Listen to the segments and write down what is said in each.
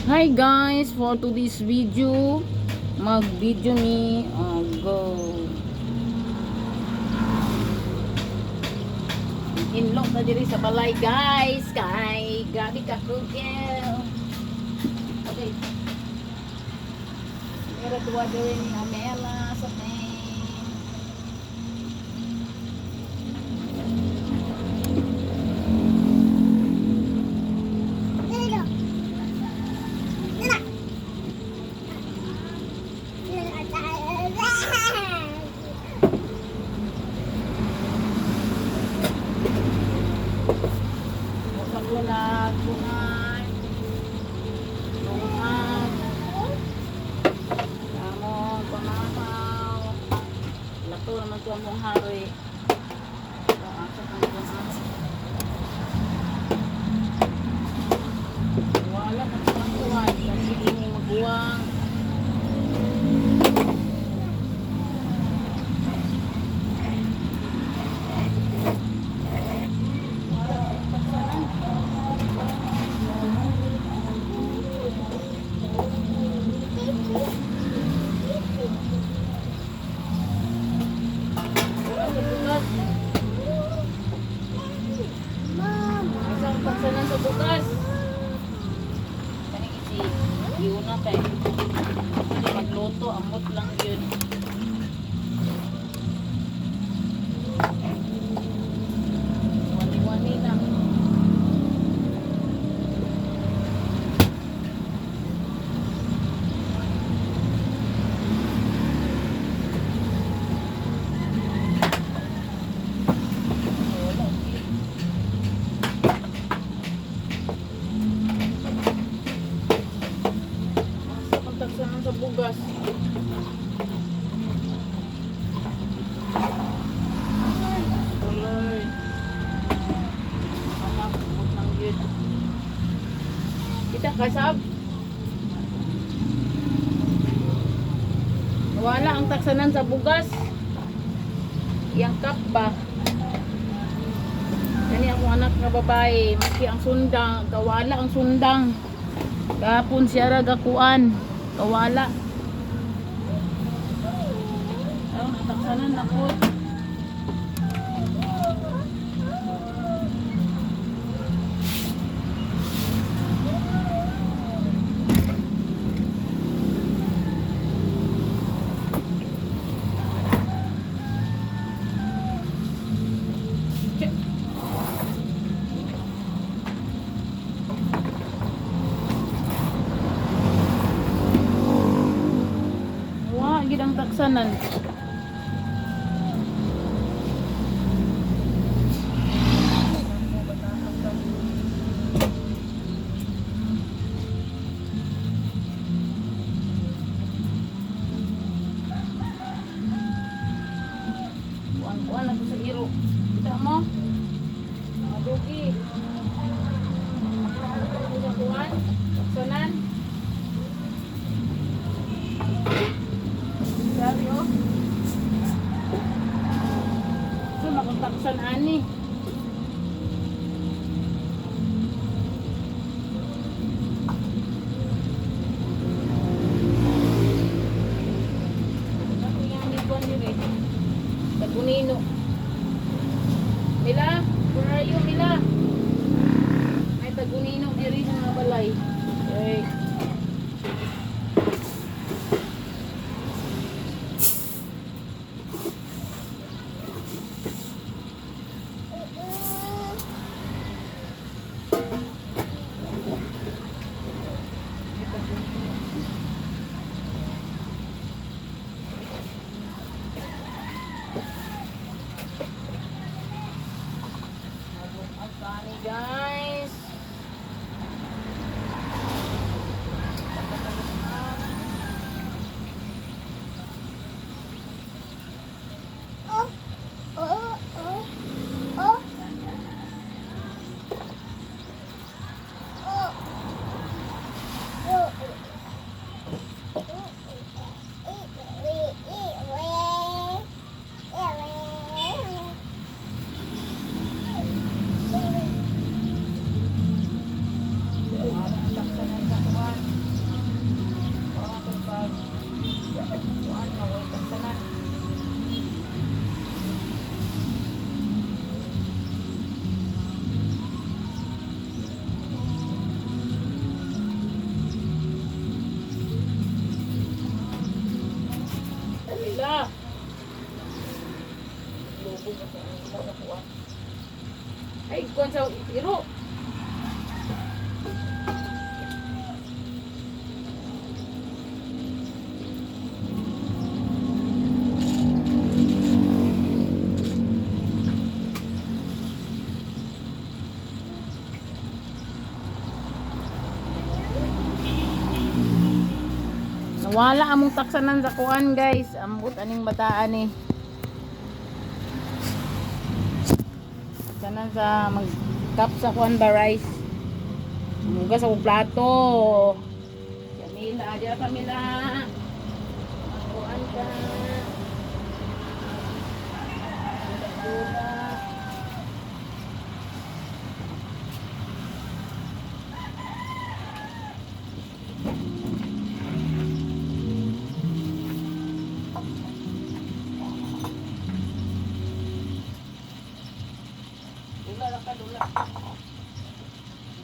Hi guys, for today's video, mag-video ni go inlog na diri sa balay guys, kay gabi ka kugel. Okay. Pero tuwa diri ni Amela sa may bungan, lumat, among pamahaw, lato naman ito among hari. Asa kang bungan. Wala ka sa buwan, kasi hindi magbuwang. Isang pagsanan sa bukas. Kani isi iuna kay magluto amot lang yun. Wani-wani lang. Pagtagsanan sa bugas. Lord. Anak, amot lang yun. Kita kasab. Wala ang taksanan sa bugas. Yang kap ba? Kani akong anak nga babae, maki ang sundang, kawala ang sundang. Kapon siya ragakuan, kawala. Ayun, nataksanan na po. Gidang taksanan. Kuan-kuan ako sa iro. Kita mo? Madugi. Kuan, taksanan. Sabi oh. So makontaksan ani. Ako yung nipon yun eh. Tagunino. Mila, where are you Mila? May tagunino eri sa mga balay. Okay. Guys, sa iro. Nawala among taksanan sa kuan guys. Ambot aning bataan eh. Taksanan sa mag-cup sa kuan ba rice. Muga sa plato. Camila, dia Camila. Kuan ka. Dura. Dula lang ka, dula.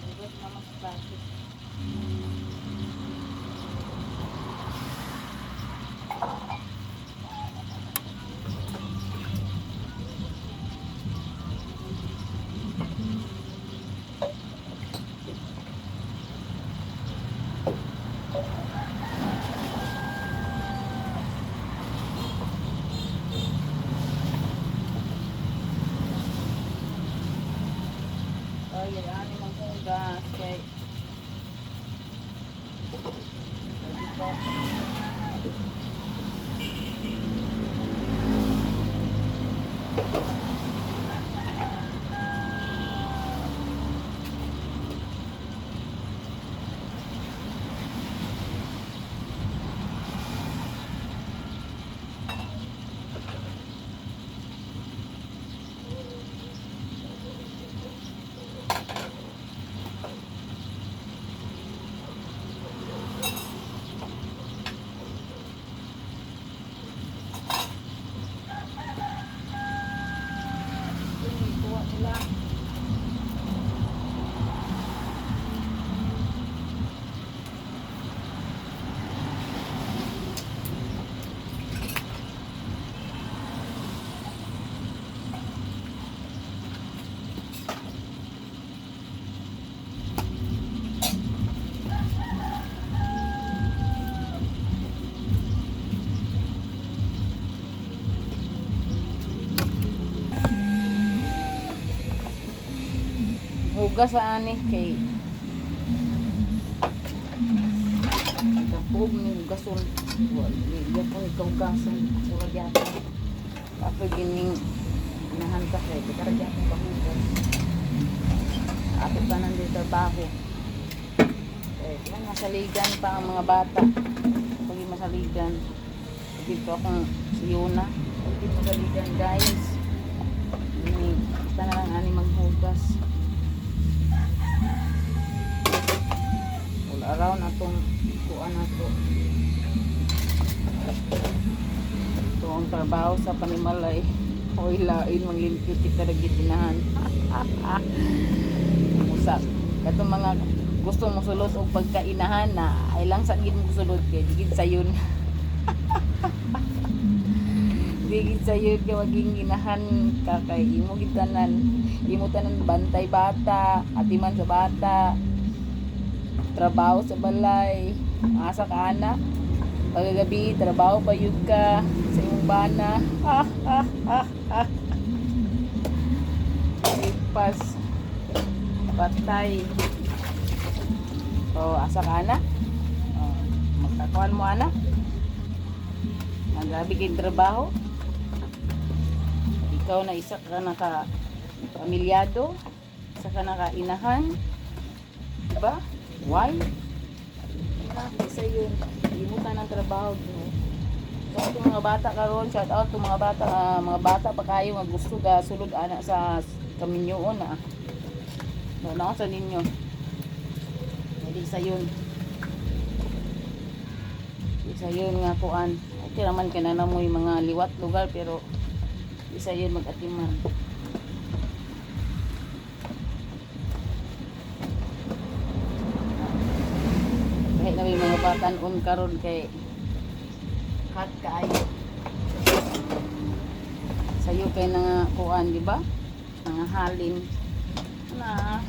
Dula mama sa plato. Ay, ani mang hugas kay kuha sila. Hugas sa ani kay kapog ni hugason wala po ikaw hugason wala gyapon ato gining inahan ka kay kada gyapon ka hugas ato pa nang trabaho masaligan pa ang mga bata pag masaligan dito akong si Yuna pag masaligan guys basta na lang ani maghugas around atong kuan ato ito ang trabaho sa panimalay o ilain manglimpyo kita na gitinahan musak katong mga gusto mo sulod o pagkainahan na ay lang sa gid mo sulod kay digid sayon digid sayon kay waging inahan ka kay imo gitanan bantay bata atiman sa bata trabaho sa balay asa ka ana pagagabi trabaho payud ka sa imong bana ipas patay asa ka ana magkakuan mo ana magabi kay trabaho ikaw na isa ka naka pamilyado isa ka naka inahan diba? Why? Isa yun. Limutan ng trabaho. So, itong mga bata karon, shout out to mga bata pa kayo nga gusto ga sulod ana sa kaminyoon na. No, sa ninyo. Hindi sa yun. Isa yun nga kuan. Okay naman ka na mo yung mga liwat lugar pero isa yun mag-atiman. Kahit na may mga batan-on karon kay hot kaayo. Sayo kay nga kuan, di ba? Mga halin. Na.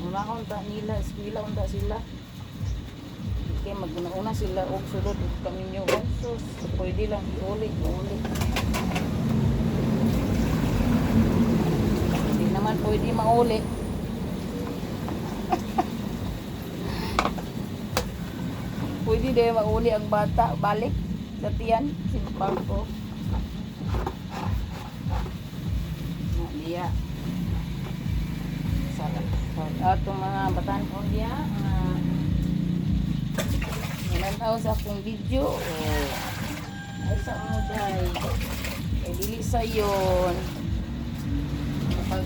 Wala ko unta nila, eskwela unta sila. Okay, maguna-una sila og sulod og kami nyo. Sus, pwede lang iuli. Hindi naman pwede mauli. Pwede din mauli ang bata balik sa tiyan, simpang ko. Dia atong mga batan ko dia nanaw sa akong video ay sa mo day ay dili sa yon pag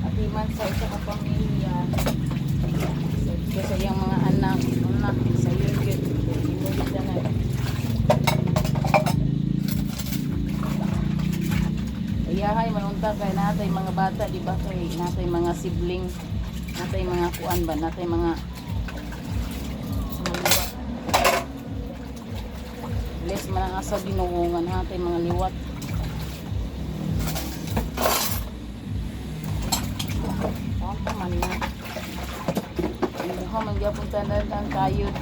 atiman sa isa ka pamilya sa iyang mga anak sa iyo yun mo kita na iyahay manunta kay natay mga bata di ba kay natay mga sibling natay mga kuan ba natay mga les man ang asa ginuungan natay mga liwat pa man na imuha man gyapon tanan ang kayod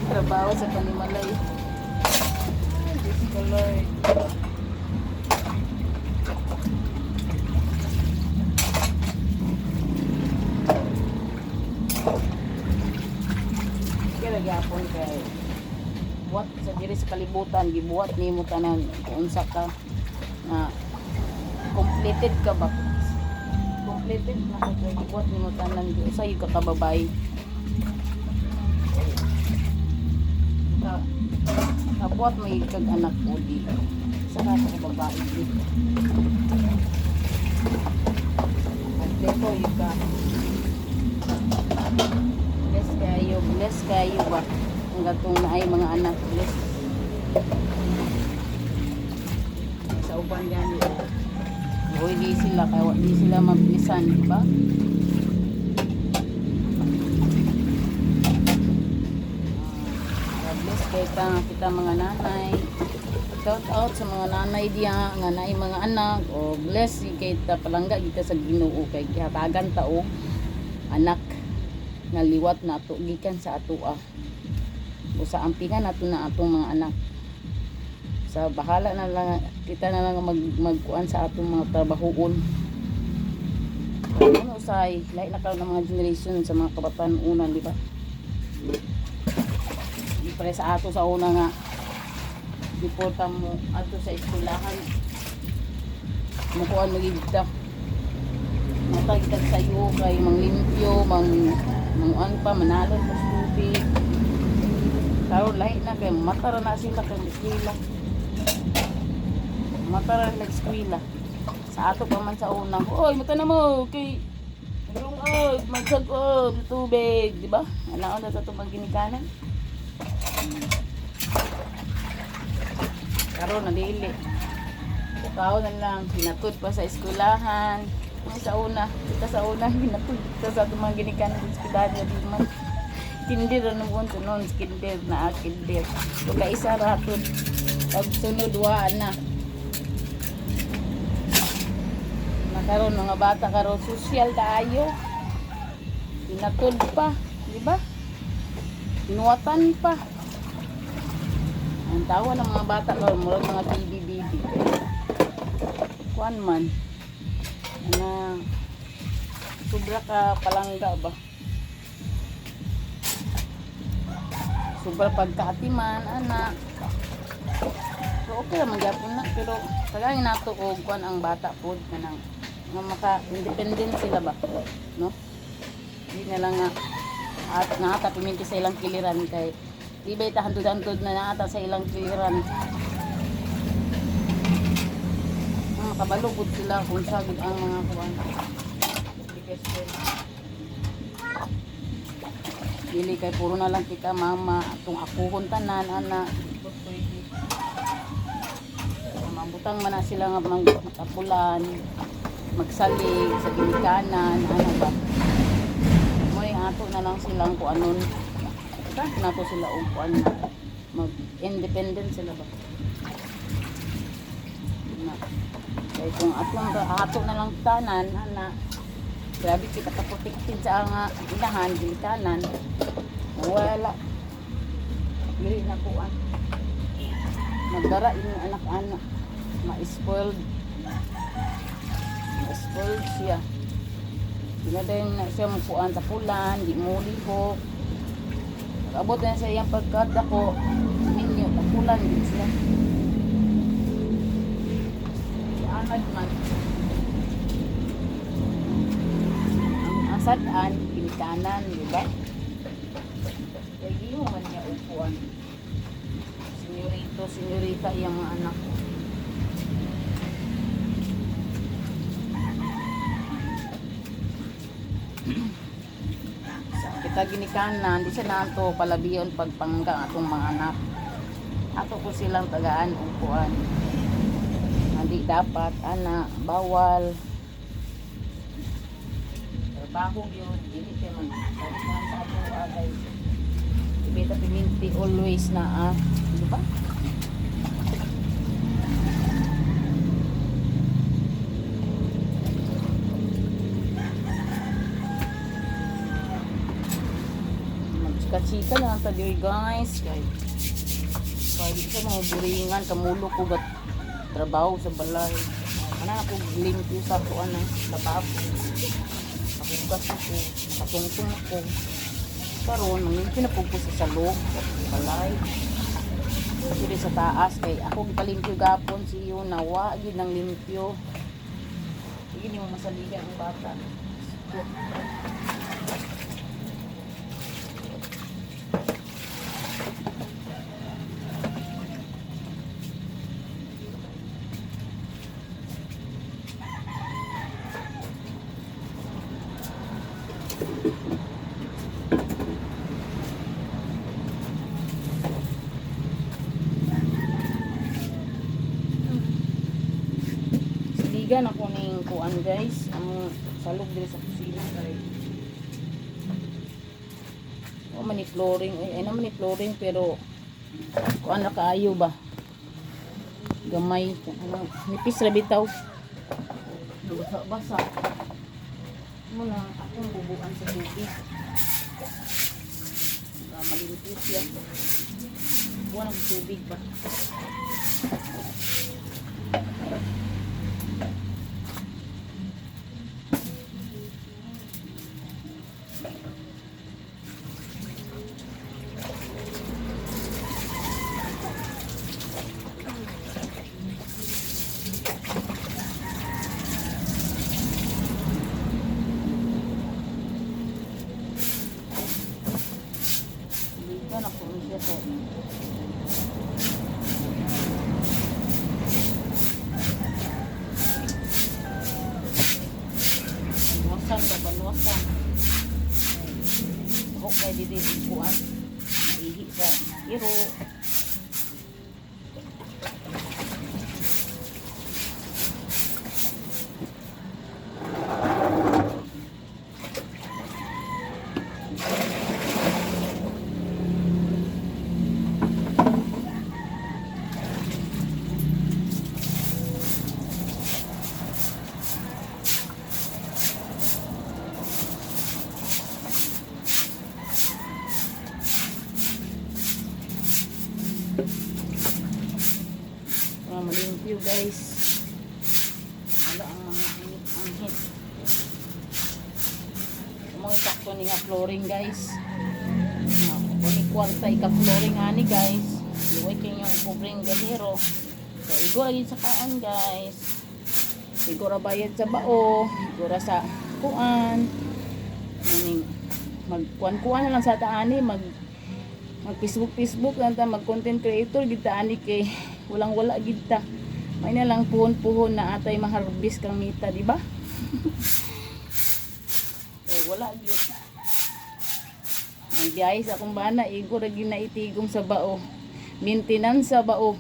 trabaho sa panimalay Diyos ko Lord. Gapon kay buhat sa diri sa kalibutan gibuhat nimo tanan kung unsa ka na completed ka ba completed na ka kay gibuhat nimo tanan usa yung kakababay kabuhat may kag anak o di sa kakababay dito kompleto yung ka bless kayo ba ang gatong naay mga anak bless sa uban gani oy di sila kaya di sila mablisan di ba bless kay kita mga nanay shout out sa mga nanay diya nga naay mga anak o bless kay ta palangga kita sa Ginoo kay gihatagan ta og anak nga liwat na ato gikan sa atoa o sa ampingan nato na atong mga anak sa bahala na lang kita na lang magkuan sa atong mga trabahoon ano say lain na karon ng mga generation sa mga kabataan una di ba di pare sa ato sa una nga diporta mo ato sa eskwelahan mo kuan magigta matagtag sa iyo kay manglimpyo manguan pa manalo sa tubig karon lahi na kay matara na sila kay eskwela matara na eskwela sa ato pa man sa unang oy mata na mo kay nagulong magsag tubig di ba anaon na sa tubang ginikanan karon na dili tao na lang hinatod pa sa eskwelahan sa una hinatod kita sa tumang ginikanan sa eskwelahan di man kinder na mo tunon kinder na kinder o ka isa ratod pag sunod wa na nakaroon mga bata karon social kaayo hinatod pa di ba inuwatan pa ang tawa ng mga bata karon murag mga baby kuan man na sobra ka palangga ba sobra pagkaatiman anak so okay naman gyapon na pero tagayin nato og kuan ang bata pod kanang nga maka independent sila ba no di na lang nga at naata piminti sa ilang kiliran kay di ba ita hantod-hantod na naata sa ilang kiliran makabalugod sila kung sagod ang mga kuwan dili kay puro na lang kita mama atong akuhon tanan ana mabutang man na sila nga matapulan magsalig sa ginikanan ano ba mo yung ato na lang silang kung anon nato sila og kuan mag independent sila ba na Kaya kung atong ato na lang tanan, ana, grabe kita kaputik-putik sa nga inahan, ginikanan, wala. Dili na kuan. Nagdara yung anak-anak. Ma-spoiled. Ma-spoiled siya. Dinadayon na siya mukuan sa pulan, di mo lihok. Abot na sa iyang pagkadako, ninyo, tapulan din sila. Anad man. Ang asadaan, pinikanan, di ba? Kaya di mo man niya upuan. Senyorito, senyorita, yung mga anak ko. Kita ginikanan, di siya nato palabiyon pagpangga atong mga anak. Ato ko silang tagaan upuan. Hindi dapat, ana, bawal. Trabaho yun, hindi kayo mag-salihan sa ato agay. Ibita piminti always na, di ba? Chika-chika lang tayo guys. Kaya di siya mga buringan, kamulo ko gat trabaho sa balay. Ano na ko limpyo sa tuan ng lababo. Nakugas ako, nakatungtong ako. Karoon, manglimpyo na po sa salog, sa balay. Sige sa taas, kay ako gipalimpyo gapon siyo, nawa, yun ng limpyo. Sige mo masaligan ang bata. Siligan ako ning kuan guys, ang salog diri sa kusina kay. O man ni flooring, ay naman ni flooring pero kuan na kaayo ba? Gamay, ano, nipis ra bitaw. Basa-basa. Muna akong bubuan sa tubig. Malimpis siya. Buwan ng tubig ba? Yan ako siya to. Banwasan ba? Banwasan. Okay, dito kuan. Maihi sa iro. Malimpyo guys. Wala ang mga anghit. Mga sakto ni nga flooring guys. Kuni kwarta ika flooring ani guys. Iway kayo yung covering ganiro. So igor lagi sa kaon guys. Igor bayad sa bao. Igor sa kuan. Aning magkuan-kuan na lang sa taani mag Facebook lang ta, mag content creator gid ta ani kay walang wala gid ta. May na lang puhon-puhon na atay maharbis kang mita, di ba? Eh wala gid. Ang guys akong bana igo ra gid na itigom sa bao. Maintenance sa bao.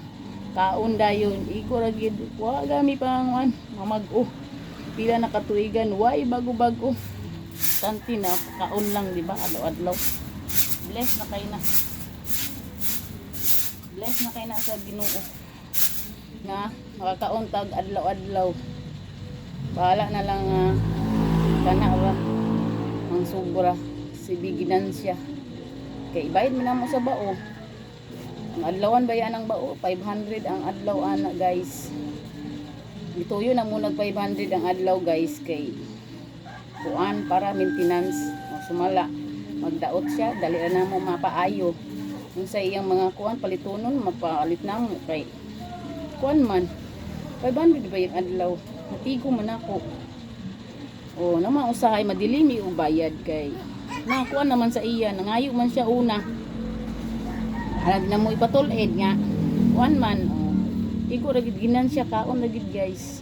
Kaon dayon igo ra gid wa gami pang mamag-o. Pila na katuigan way bago-bago. Tanti na kaon lang, di ba? Adlaw-adlaw. Bless na kay na. Bless na kay na sa Ginoo. Na makakauntag adlaw-adlaw. Bahala na lang kana ba ang sobra si biginansya. Kay ibayad mo na mo sa bao. Ang adlawan ba yan ang bao? 500 ang adlaw ana guys. Ituyo na muna 500 ang adlaw guys kay kuan para maintenance. O sumala magdaot siya dali na mo mapaayo. Kung sa iyang mga kuan palitonon mapalit na mo kay kuan man 500 ba yung adlaw. Matigo man ako. O naman usahay madilimi o bayad kay nakuha naman sa iya nangayo man siya una alag na mo ipatulid nga one man tigo ragid ginansya kaon ragid guys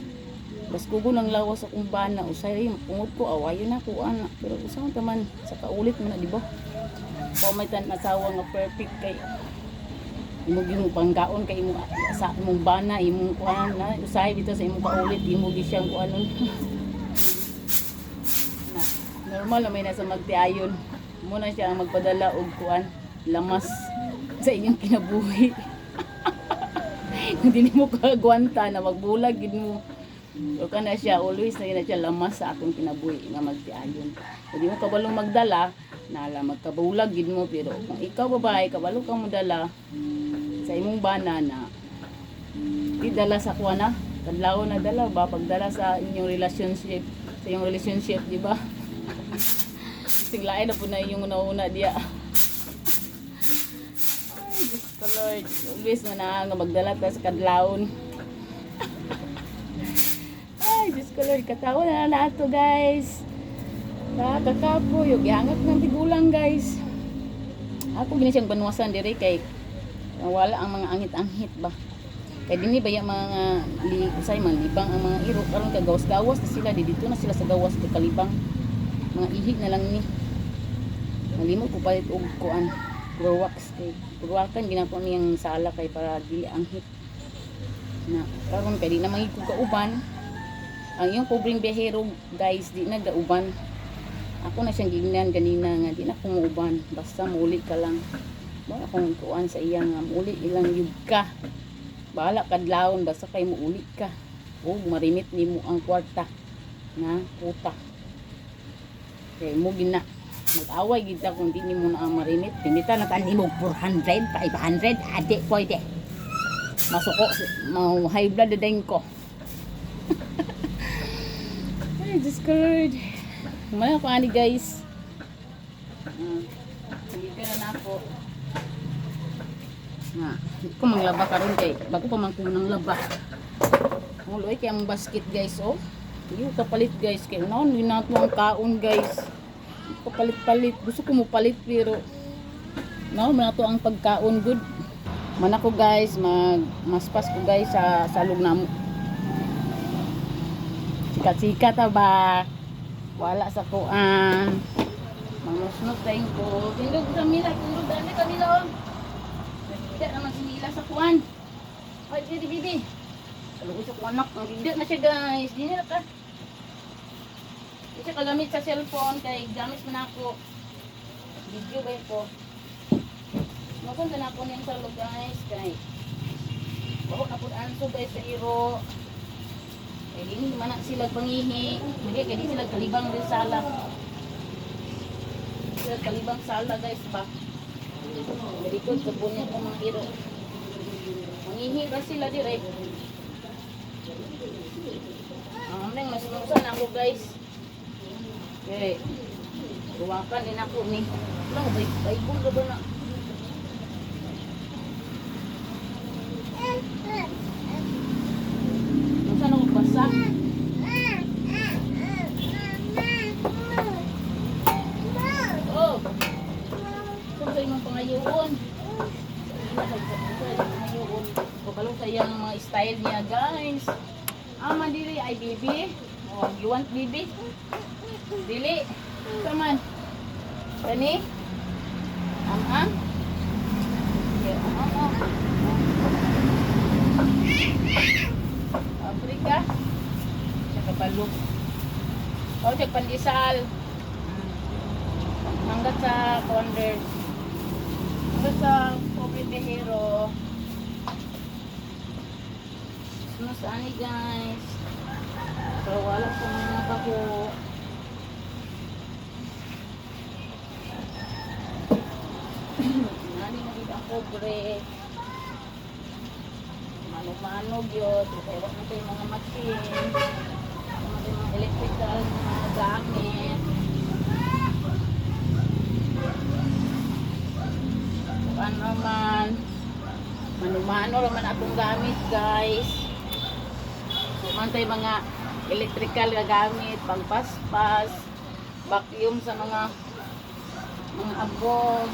bas kugo lang lawas sa kumbana usay pungod ko awayo na ko ana pero usahan taman sa kaulit man na di ba pamaitan asawa nga perfect kay imo gyud pangkaon kay imo sa imong bana imong kuan na usay dito sa imong kaulit imo gi siyang kuanon normal na may nasa magtiayon muna siya ang magpadala og kuan lamas sa inyong kinabuhi hindi mo kagwanta na magbulag gid mo o kana siya always na siya lamas sa akong kinabuhi nga magtiayon hindi mo kabalong magdala nala magkabulag gid mo pero kung ikaw babae kabalo ka mo dala sa imong bana na di dala sa kuan na kadlaw na dala ba pagdala sa inyong relationship di ba singlain na po na yung una-una diya. Ay, Diyos ko Lord. Always mo na nga magdala ta sa kadlawon. Ay, Diyos ko Lord. Katawa na nato guys. Kakapo. Yung gihangat ng tigulang guys. Ako gini siyang banwasan diri kay wala ang mga angit-angit ba. Kaya dini ba yung mga usay man libang ang mga iro karon kagawas-gawas na sila dito na sila sa gawas kay kalibang. Mga ihi na lang ni malimot ko palit og kuan wax kay purwakan ginako niyang sala kay para dili ang hit na karon kay di na magig ko kauban ang iyong pobreng biyahero guys di na gauban ako na siyang gingnan ganina nga di na ko muuban basta muli ka lang ba akong kuan sa iya nga muli ilang yug ka bahala kadlawon basta kay muuli ka o marimit nimo ang kwarta na puta kay mo gina mag-away gid ta kung di nimo na ang marimit pinita na tan nimo 400 500 ade pwede masuko mau high blood din ko ay Diyos ko Lord kumaya ko ani guys sige ka na ako nga ko manglaba karon kay bago pa man ko nang laba muloy kay ang basket guys oh iyo kapalit guys kay unaon ni nato ang kaon guys palit gusto ko mo palit pero no man ato ang pagkaon good man ako guys maspas ko guys sa salog namo sikat ba wala sa kuan manusnot tayong ko tindog sa mila tindog dali kanila oh tidak naman sinila sa kuan ay di bibi kalau gusto ko anak hindi na siya guys di na ka isa kagamit sa cellphone kay gamit mo na ako video ba ito mapunta na ako niyang salog guys kay bawa na po anso guys sa iro kay hindi man na sila pangihi kay di sila kalibang rin sala sila kalibang sala guys ba berikot sa punya ko mga iro mangihi ba sila direct nang masunusan ako guys okay. Ruwakan din ako ni. Lang baybol ka ba na? Saan ako basa? Oh! Saan sa imong pangayoon? Pagkalong sa iyang mga style niya guys. Mandiri ay bibi. Oh, you want bibi? Dili. Come on. Kani? Yeah, Afrika. Sa kabalok. Oh, sa pandisal. Hanggat sa Converse. Hanggat sa Pobre de Hero. Mas ani guys. Pero wala po mga bako. Nani na kita pobre. Manog-manog yun. Kaya wala na tayo mga machine. Mga electrical mga gamit. Ano naman. Mano-mano naman akong gamit guys. Man tayo mga electrical na gamit, pangpaspas, vacuum sa mga abog.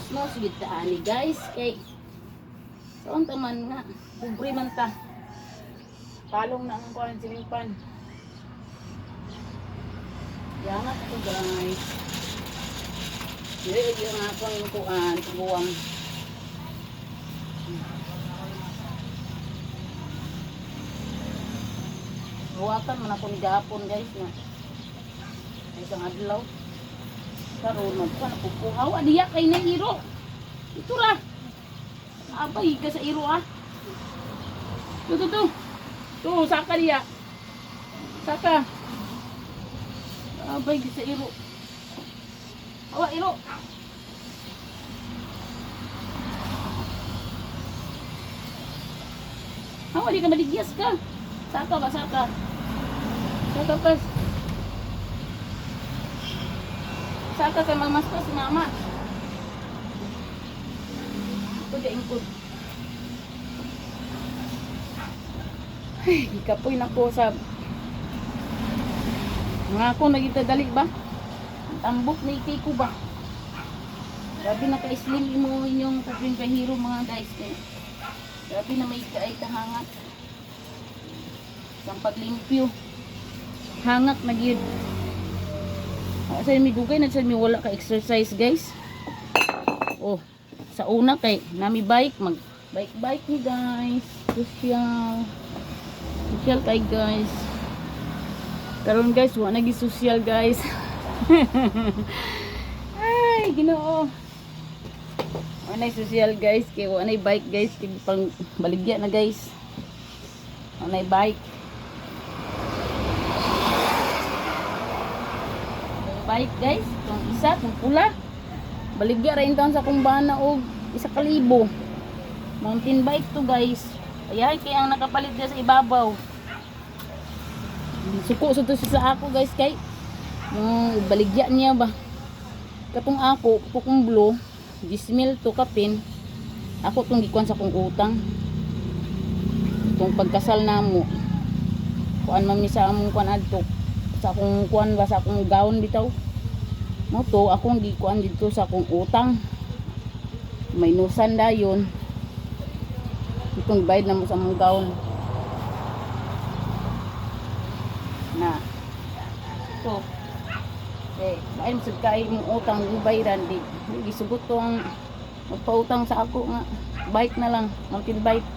Nos gid ani guys kay saan taman nga pobre man ta. Talong na ang kuan silipan. Yangat ko guys. Dili yung akong kuan buwang. Buwatan man ako ni gahapon guys na. Isang adlaw. Karon magkuhan ako puhaw adiya kay na iro. Ito ra. Abay ka sa iro ah. Tu. Tu saka diya. Saka. Abay ka sa iro. Awa iro. Hawa di ka maligyas ka. Saka ba saka. Saka pas. Saka kay magmaskas si mama. Ito di ingkod. Ay, ikapoy na ko sa mga ako nagitadali ba? Tambok na ko ba? Grabe naka-slim mo inyong Pobreng Behero mga guys. Grabe na may kaay kahangat. Isang paglimpyo. Hangat na gyud. Sa mi dugay na sa mi wala ka exercise guys. Oh, sa una kay nami bike mag bike ni guys. Social kay guys. Karon guys wa na gi social guys. Ay, Ginoo. Wa na social guys kay wa na bike guys kay pang baligya na guys. Wa na bike. Bike guys, itong isa, itong pula baligya rin taon sa kumbana og 1,000. Mountain bike to guys. Kaya ang nakapalit niya sa ibabaw. Suko sa to sa ako guys kay baligya niya ba. Katong ako, kung blue 10,000 to kapin. Ako tong gikuan sa kong utang. Itong pagkasal namo. Kuan man mi sa among kuan adto. Sa akong kuan ba sa akong gown bitaw mo to akong gikuan dito sa akong utang may nusan dayon itong bayad na mo sa among gown na so bayad mo sa kay mong utang yung bayaran di gisugot to ang magpautang sa ako nga bike na lang mountain bike.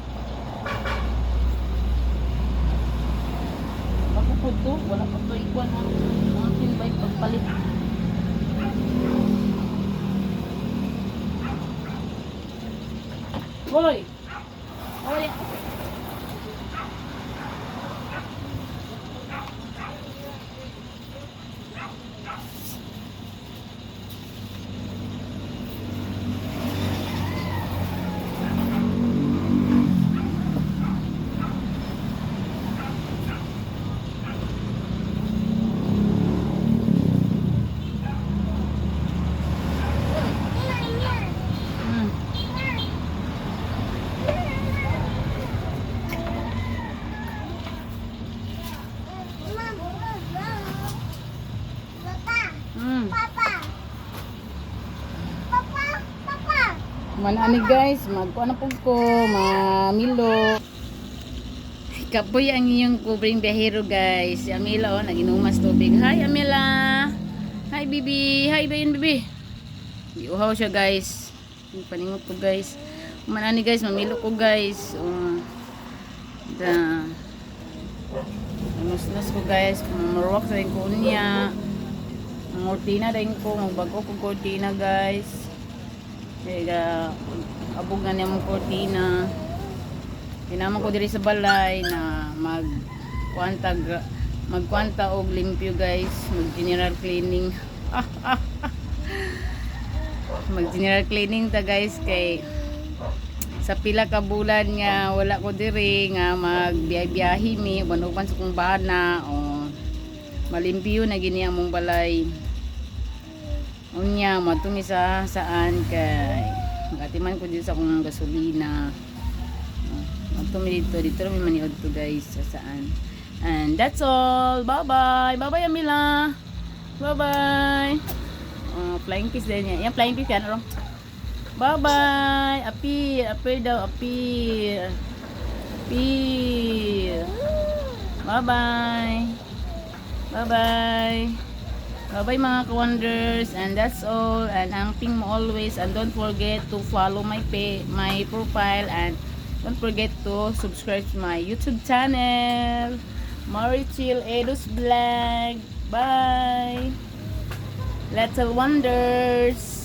To, wala pa to ikuan ang mountain bike pagpalit. Hoy! Hoy! Manani guys, magkuha na po ko, mamilo. Kapoy ang iyong Pobreng Behero guys. Si Amila oh, naginumas tubig. Hi Amila. Hi bibi. Hi bayin bibi. Iuhaw siya guys. Paningot ko guys. Manani guys, mamilo ko guys. Muslas ko guys. Marwak sa rin ko niya. Mortina rin ko. Magbago ko cortina guys. Kaya abog na niya mong cortina. Tinama ko diri sa balay na magkwanta og limpyo guys, mag general cleaning. Mag general cleaning ta guys kay sa pila ka bulan nga wala ko diri nga magbiyahe mi banuban sa kong bana o malimpyo na gini among balay. Unya matumi sa saan kay magatiman ko dito sa akong gasolina. Matumi dito rin maniod to guys sa saan. And that's all. Bye bye. Bye bye Amila. Bye bye. Flying kiss din yan. Yan flying kiss yan. Bye bye. Appear daw. Appear. Bye bye. Bye bye. Bye bye mga ka-wonders. And that's all. And ang ping mo always. And don't forget to follow my profile. And don't forget to subscribe to my YouTube channel. Marichil Edos Vlog. Bye. Little Wonders.